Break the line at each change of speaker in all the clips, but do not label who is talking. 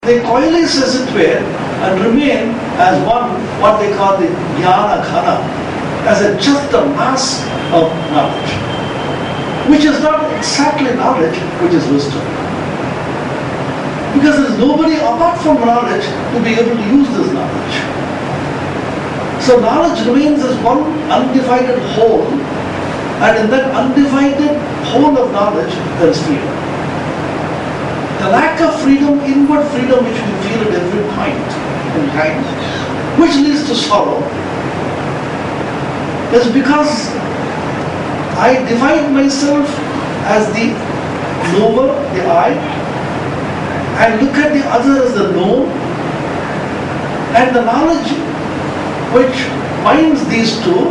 They coalesce as it were and remain as one, what they call the jnana ghana, as just a mass of knowledge, which is not exactly knowledge, which is wisdom. Because there is nobody apart from knowledge to be able to use this knowledge. So knowledge remains as one undivided whole, and in that undivided whole of knowledge, there is freedom. The lack of freedom, inward freedom, which we feel at every point in time, which leads to sorrow, is because I divide myself as the knower, the I, and look at the other as the known, and the knowledge which binds these two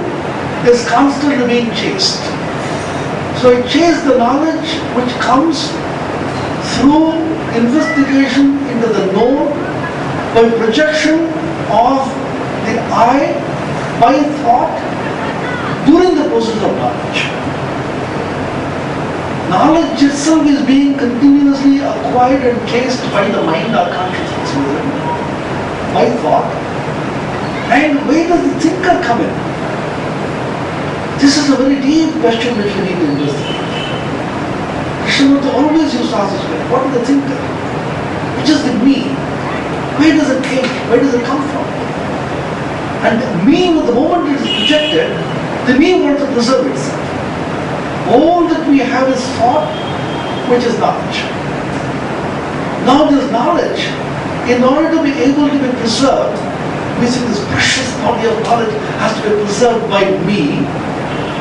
is constantly being chased. So I chase the knowledge which comes through investigation into the known by projection of the I by thought during the process of knowledge. Knowledge itself is being continuously acquired and chased by the mind or consciousness within, by thought. And where does the thinker come in? This is a very deep question which we need to investigate. Krishnamurti always used to ask this question, what is the thinker? Which is the me? Where does it came? Where does it come from? And me, with the moment it is projected, the me wants to preserve itself. All that we have is thought, which is knowledge. Now this knowledge, in order to be able to be preserved, we see this precious body of knowledge has to be preserved by me.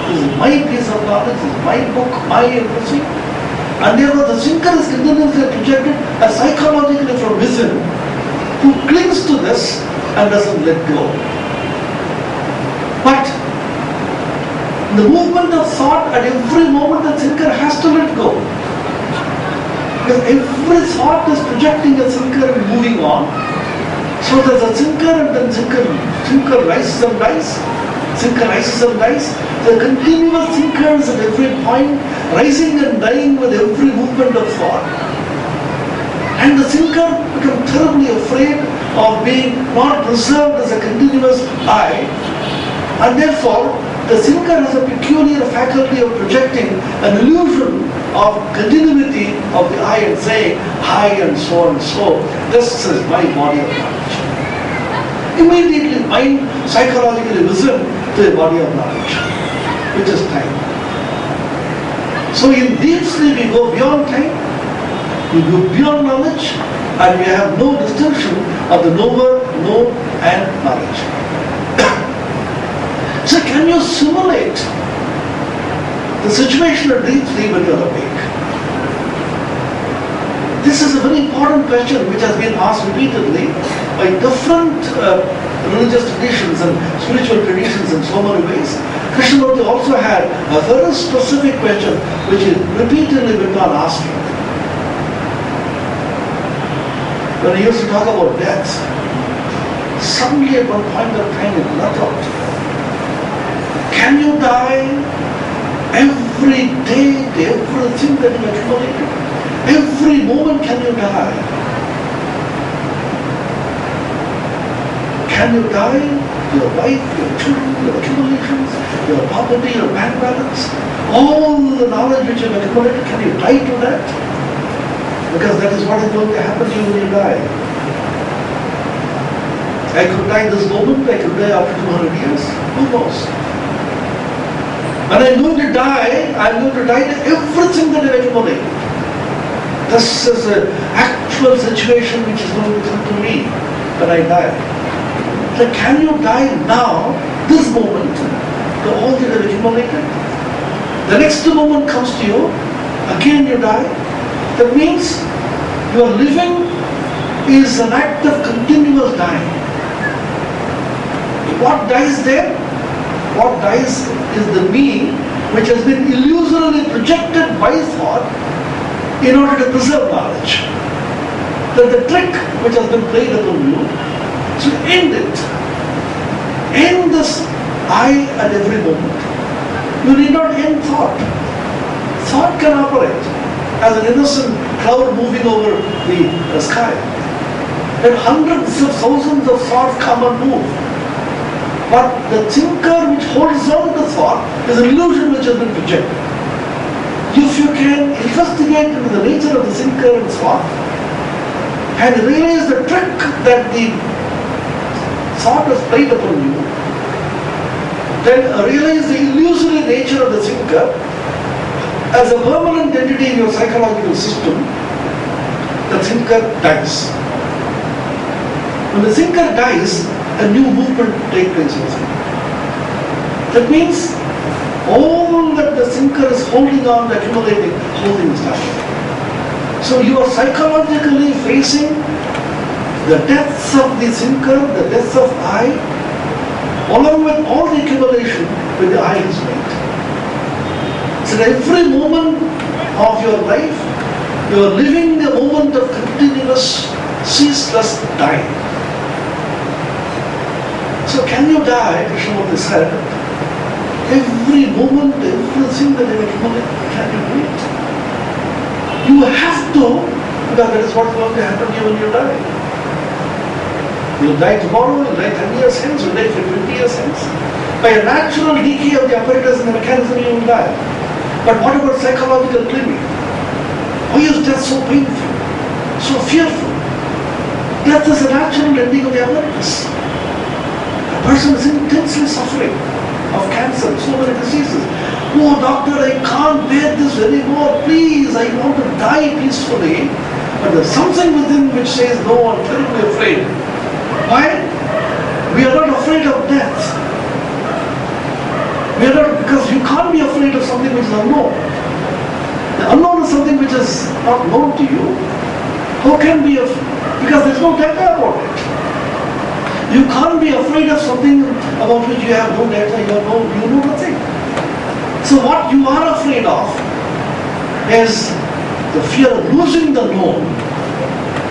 This is my piece of knowledge, this is my book, my everything. And therefore the thinker is continuously projected as psychologically from within, who clings to this and doesn't let go. But the movement of thought at every moment the thinker has to let go. Because every thought is projecting a thinker and moving on. So there's a thinker and then thinker rises and dies. Thinker rises and dies. There are continuous thinkers at every point, rising and dying with every movement of thought. And the thinker becomes terribly afraid of being not preserved as a continuous I. And therefore, the thinker has a peculiar faculty of projecting an illusion of continuity of the I and saying, I and so and so, this is my body of knowledge. Immediately mind psychologically listen to a body of knowledge, which is time. So in deep sleep we go beyond time, we go beyond knowledge, and we have no distinction of the knower, known and knowledge. So can you simulate the situation of deep sleep when you are awake? This is a very important question which has been asked repeatedly by different religious traditions and spiritual traditions in so many ways. Krishnamurti also had a very specific question which he repeatedly went on asking. When he used to talk about death, suddenly at one point of time it let out. Can you die every day, everything that you accumulated? Every moment can you die? Can you die? Your wife, your children, your accumulations, your property, your bank balance, all the knowledge which you have accumulated, can you die to that? Because that is what is going to happen to you when you die. I could die this moment, I could die after 200 years, who knows? When I'm going to die to everything that I accumulated. This is an actual situation which is going to come to me when I die. So can you die now, this moment, to all that I've accumulated? The next moment comes to you, again you die. That means your living is an act of continuous dying. What dies there? What dies is the me which has been illusorily projected by thought in order to preserve knowledge. That the trick which has been played upon you, to end it. End this I at every moment. You need not end thought. Thought can operate as an innocent cloud moving over the sky. Let hundreds of thousands of thoughts come and move. But the thinker which holds on to thought is an illusion which has been projected. If you can investigate into the nature of the thinker and thought and realize the trick that the thought has played upon you, then realize the illusory nature of the thinker as a permanent entity in your psychological system, the thinker dies. When the thinker dies, a new movement takes place. That means all that the thinker is holding on, accumulating, holding is dying. So you are psychologically facing the deaths of the thinker, the deaths of I, along with all the accumulation with the I is made. So at every moment of your life, you are living a moment of continuous, ceaseless dying. So can you die, Krishnamurti said, every moment, everything that you accumulate, can you do it? You have to, because that is what's going to happen to you when you die. You'll die tomorrow, you'll die 10 years hence, you'll die 20 years hence. By a natural decay of the apparatus and the mechanism, you will die. But what about psychological clinging? Why is death so painful, so fearful? Death is a natural ending of the apparatus. A person is intensely suffering of cancer, so many diseases. Oh doctor, I can't bear this anymore. Please, I want to die peacefully. But there's something within which says, no, I'm terribly afraid. Why? We are not afraid of death. We are not, because you can't be afraid of something which is unknown. The unknown is something which is not known to you. How can be because there's no data about it. You can't be afraid of something about which you have no data, you know nothing. So what you are afraid of is the fear of losing the known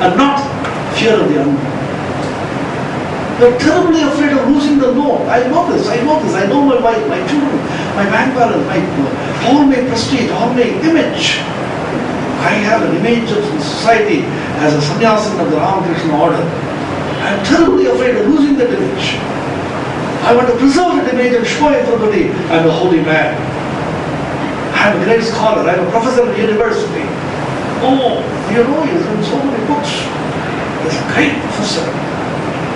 and not fear of the unknown. You're terribly afraid of losing the known. I know this, I know my wife, my children, my bank balance, all my prestige, all my image. I have an image of society as a sannyasin of the Ramakrishna order. I'm terribly afraid of losing that image. I want to preserve that image and show everybody I'm a holy man. I'm a great scholar, I'm a professor at university. Oh, he's written so many books. He's a great professor.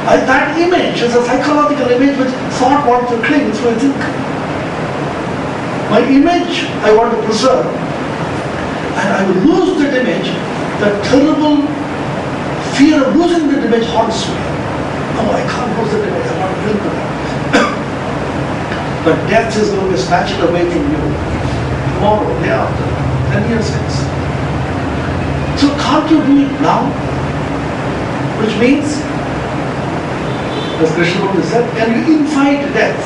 That image is a psychological image which thought wants to cling through a thinker. My image I want to preserve, and I will lose that image. The terrible fear of losing that image haunts me. No, I can't lose that image, I want to cling to that. But death is going to snatch it away from you tomorrow, day after, 10 years hence. So can't you do it now? Which means, as Krishnamurti said, can you invite death?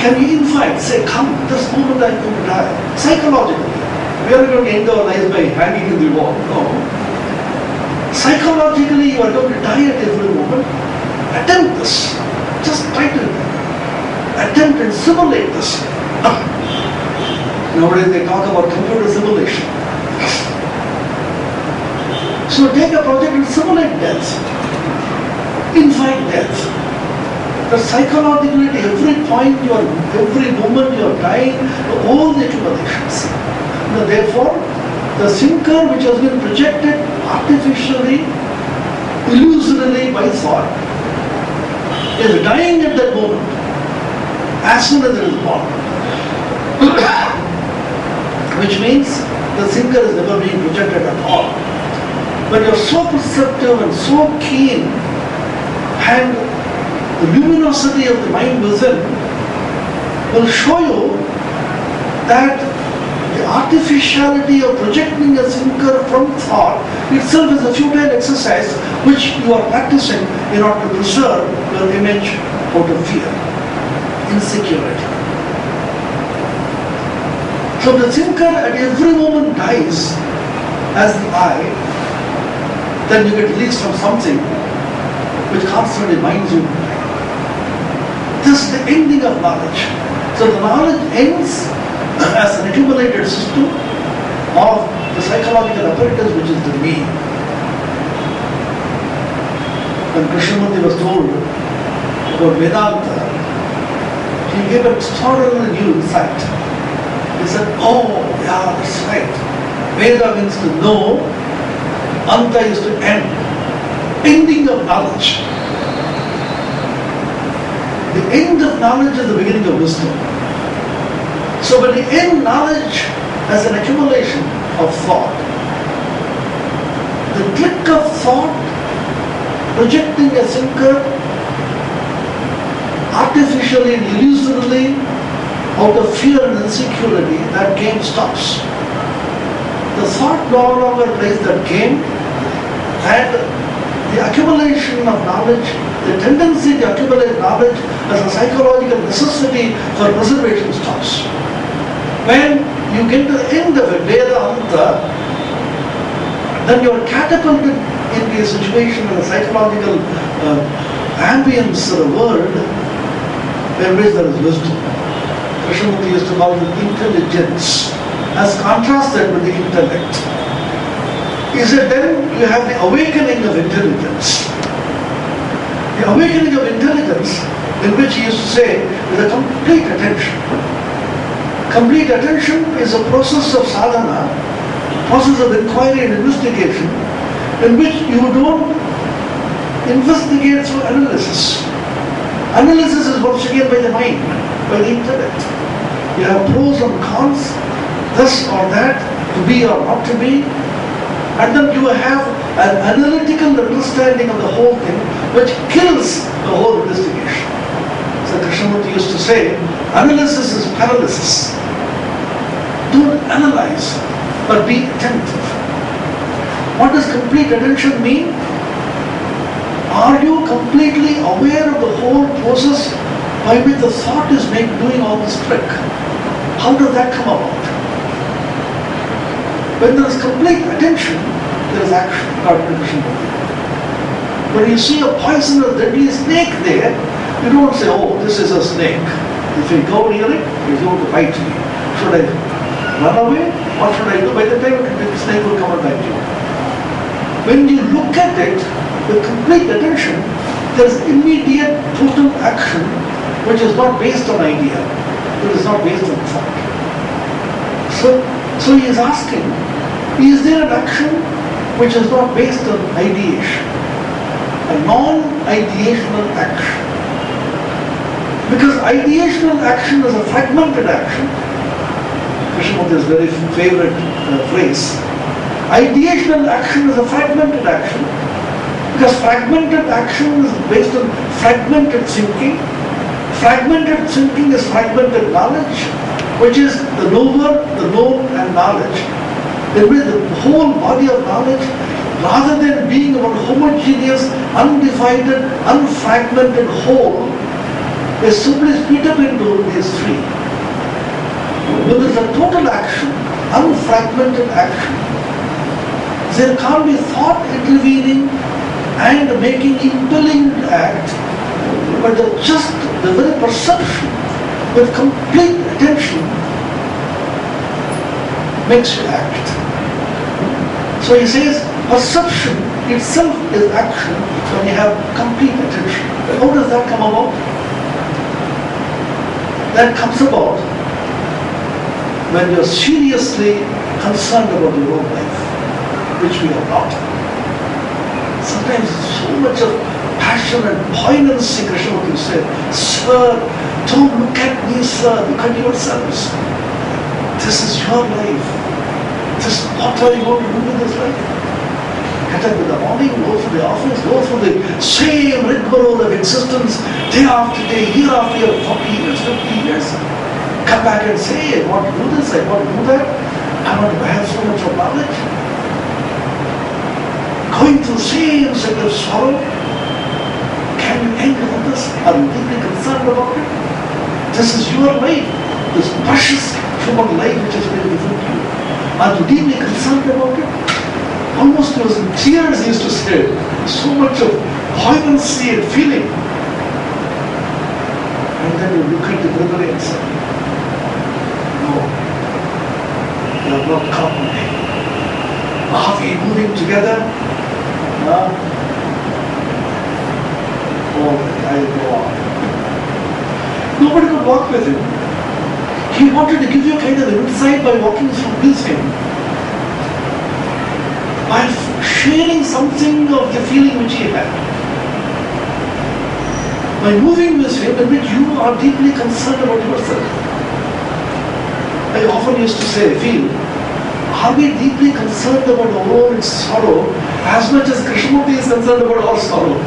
Can you invite, say, come, this moment I'm going to die. Psychologically. We are going to end our lives by hanging in the wall. No. Psychologically, you are going to die at every moment. Attempt this. Just try to attempt and simulate this. Nowadays they talk about computer simulation. So take a project and simulate death. Invite death. The psychologically at every point, every moment you are dying, all the accumulations. Therefore, the thinker which has been projected artificially, illusorily by thought, is dying at that moment, as soon as it is born. Which means the thinker is never being projected at all. But you are so perceptive and so keen, and the luminosity of the mind within will show you that the artificiality of projecting a thinker from thought itself is a futile exercise which you are practicing in order to preserve your image out of fear, insecurity. So the thinker at every moment dies as the I, then you get released from something which constantly binds you. This is the ending of knowledge. So the knowledge ends as an accumulated system of the psychological apparatus which is the me. when Krishnamurti was told about Vedanta, he gave an extraordinary new insight. He said, oh, yeah, that's right. Veda means to know, Anta is to end. Ending of knowledge. The end of knowledge is the beginning of wisdom. So when we end knowledge as an accumulation of thought, the click of thought projecting a thinker artificially and illusorily out of fear and insecurity, that game stops. The thought no longer plays that game, and the accumulation of knowledge, the tendency to accumulate knowledge as a psychological necessity for preservation stops. When you get to the end of it, Vedanta, then you are catapulted into a situation in a psychological ambience or a world in which there is wisdom. Krishnamurti used to call it intelligence, as contrasted with the intellect. He said then you have the awakening of intelligence. The awakening of intelligence, in which he used to say, is a complete attention. Complete attention is a process of sadhana, process of inquiry and investigation, in which you don't investigate through analysis. Analysis is once again by the mind, by the intellect. You have pros and cons, this or that, to be or not to be, and then you have an analytical understanding of the whole thing, which kills the whole investigation. So Krishnamurti used to say, analysis is paralysis. Don't analyze, but be attentive. What does complete attention mean? Are you completely aware of the whole process by which the thought is doing all this trick? How does that come about? When there is complete attention, there is action, according to Krishnamurti. When you see a poisonous, deadly snake there, you don't say, oh, this is a snake. If you go near it, it's going to bite me. Should I run away? What should I do? By the time the snake will come and bite you. When you look at it with complete attention, there is immediate total action which is not based on idea. It is not based on thought. So he is asking, is there an action which is not based on ideation? A non-ideational action. Because ideational action is a fragmented action. Krishnamurti's very favorite phrase. Ideational action is a fragmented action. Because fragmented action is based on fragmented thinking. Fragmented thinking is fragmented knowledge, which is the knower, the known and knowledge. In which the whole body of knowledge, rather than being a homogeneous, undivided, unfragmented whole, is simply split up into these three. When there is a total action, unfragmented action, there can't be thought intervening and making impelling to act, but just the very perception with complete attention makes you act. So he says, perception itself is action when you have complete attention. How does that come about? That comes about when you're seriously concerned about your own life, which we are not. Sometimes so much of passion and poignancy, Krishnamurti said, sir, don't look at me, sir, look at yourselves. This is your life. What are you going to do with this life? Get up in the morning, go to the office, go through the same rigmarole of existence, day after day, year after year, 40 years, 50 years. Come back and say, I want to do this, I want to do that, I want to have so much of knowledge. Going through the same set of sorrow. Can you end all this? Are you deeply concerned about it? This is your life, this precious human life which has been given to you. Are you deeply concerned about it? Almost he was in tears, he used to say. So much of poignancy and feeling. And then you look at the memory and say, no, you have not come. Are we moving together? walk with him, he wanted to give you kind of insight by walking with him, by sharing something of the feeling which he had. By moving with him in which you are deeply concerned about yourself. I often used to say, feel, are we deeply concerned about our own sorrow as much as Krishnamurti is concerned about our sorrow?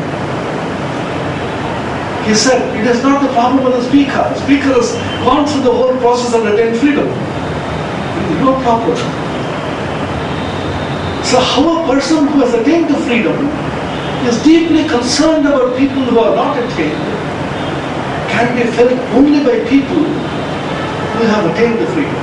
He said, it is not the problem of the speaker. The speaker has gone through the whole process and attained freedom. It is no problem. So how a person who has attained the freedom is deeply concerned about people who are not attained can be felt only by people who have attained the freedom.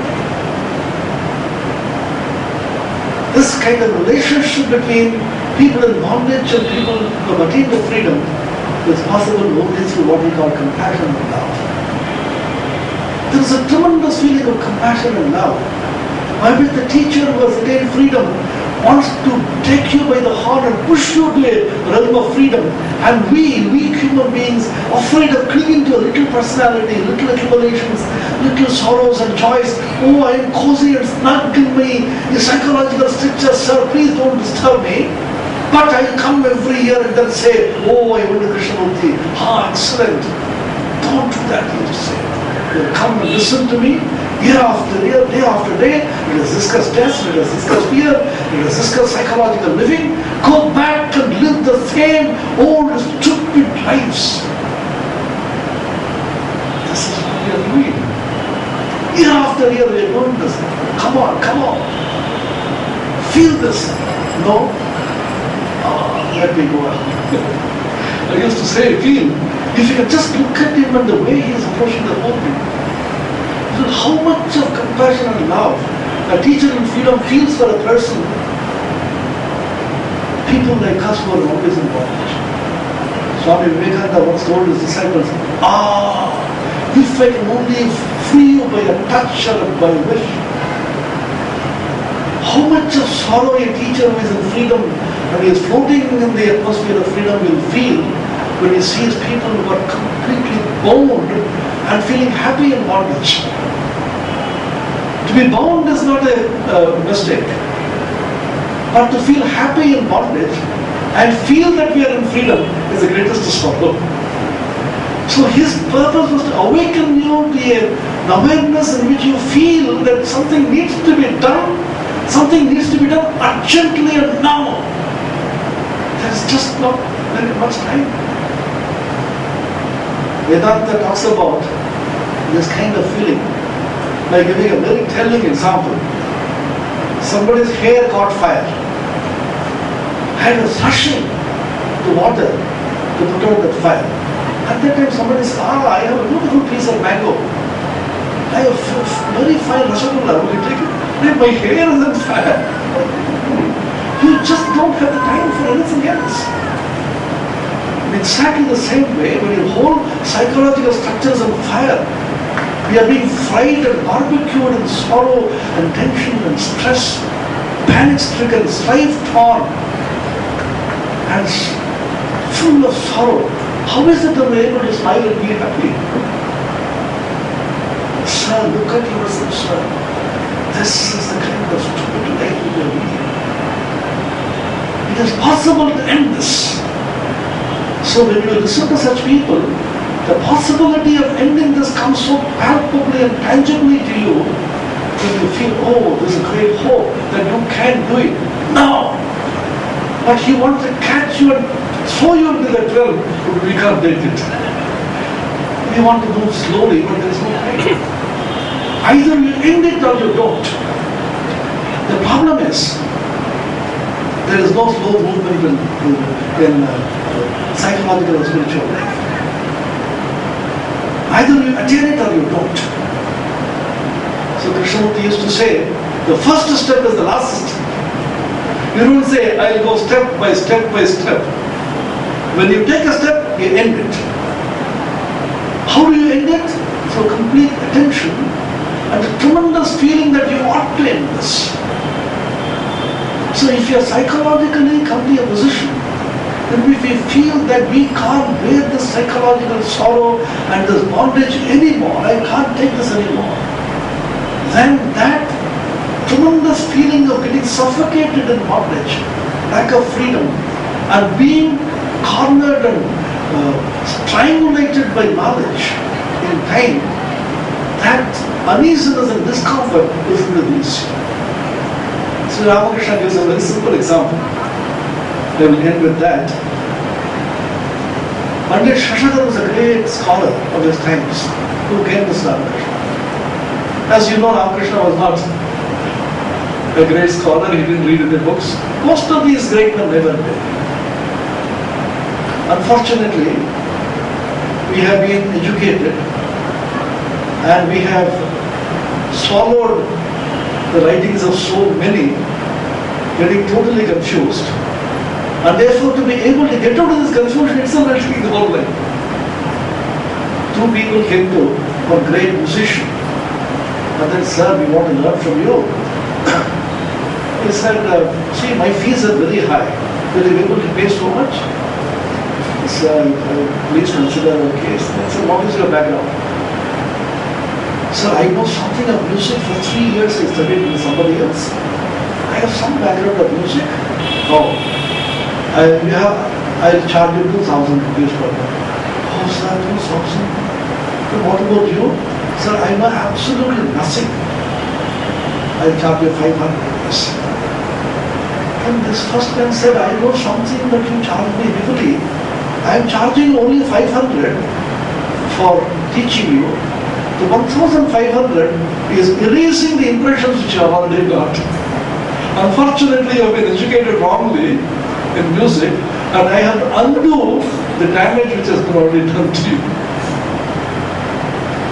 This kind of relationship between people in bondage and people who have attained the freedom is possible only through what we call compassion and love. There is a tremendous feeling of compassion and love, by which the teacher who has attained freedom wants to take you by the hand and push you to a realm of freedom. And we, weak human beings, afraid of clinging to a little personality, little accumulations, little sorrows and joys. Oh, I am cozy and snug in my psychological strictures, sir, please don't disturb me. But I come every year and then say, oh, I went to Krishnamurti. Ah, excellent. Don't do that, he used to say. You'll come and listen to me. Year after year, day after day, let us discuss death, let us discuss fear, let us discuss psychological living. Go back and live the same old stupid lives. This is what we are doing. Year after year we are doing this. Come on, come on. Feel this. No? Let me go on. I used to say, feel, if you can just look at him and the way he is approaching the whole thing, how much of compassion and love a teacher in freedom feels for a person. People like us who are always in bondage. Swami Vivekananda once told his disciples, if I can only free you by a touch or by a wish. How much of sorrow a teacher who is in freedom and he is floating in the atmosphere of freedom will feel when he sees people who are completely bound and feeling happy in bondage. To be bound is not a mistake, but to feel happy in bondage and feel that we are in freedom is the greatest sorrow. So his purpose was to awaken you to an awareness in which you feel that something needs to be done, something needs to be done urgently and now. There is just not very much time. Vedanta talks about this kind of feeling by giving a very telling example. Somebody's hair caught fire and was rushing to water to put out that fire. At that time somebody says, I have a beautiful piece of mango. I have very fine rasgulla. Will you take it? My hair is on fire. You just don't have the time for anything else. In exactly the same way, when your whole psychological structure is on fire, we are being fried and barbecued in sorrow and tension and stress, panic-stricken, strife-torn, and full of sorrow. How is it that we are able to smile and be happy? Sir, look at yourself, sir. This is the kind of stupid life we are leading. It is possible to end this. So when you listen to such people, the possibility of ending this comes so palpably and tangibly to you that you feel, oh, there's a great hope that you can do it now. But he wants to catch you and throw you into that realm, but we can't take it. We want to move slowly, but there is no time. Either you end it or you don't. The problem is, there is no slow movement in psychological or spiritual life. Either you attain it or you don't. So Krishnamurti used to say, the first step is the last step. You don't say, I'll go step by step by step. When you take a step, you end it. How do you end it? Through complete attention and a tremendous feeling that you ought to end this. So if you are psychologically come to a position in which we feel that we can't bear this psychological sorrow and this bondage anymore, I can't take this anymore, then that tremendous feeling of getting suffocated in bondage, lack of freedom, and being cornered and strangulated by knowledge in time, that uneasiness and discomfort is released. So Ramakrishna gives a very simple example. I will end with that. Pandit Shashadhar was a great scholar of his times who came to Ramakrishna. As you know, Ramakrishna was not a great scholar, he didn't read the books. Most of these great men never did. Unfortunately, we have been educated and we have swallowed the writings of so many, getting totally confused. And therefore, to be able to get out of this confusion itself will take the whole life. Two people came to a great musician and then, sir, we want to learn from you. He said, see, my fees are very high. Will you be able to pay so much? He said, please consider our case. I said, what is your background? Sir, I know something of music. For 3 years I studied with somebody else. I have some background of music. No. I'll charge you 2,000 rupees per month. Oh, sir, 2,000? What about you? Sir, I know absolutely nothing. I'll charge you 500 rupees. And this first man said, I know something that you charge me heavily. I am charging only 500 for teaching you. The 1,500 is erasing the impressions which you have already got. Unfortunately, you have been educated wrongly in music, and I have to undo the damage which has been already done to you.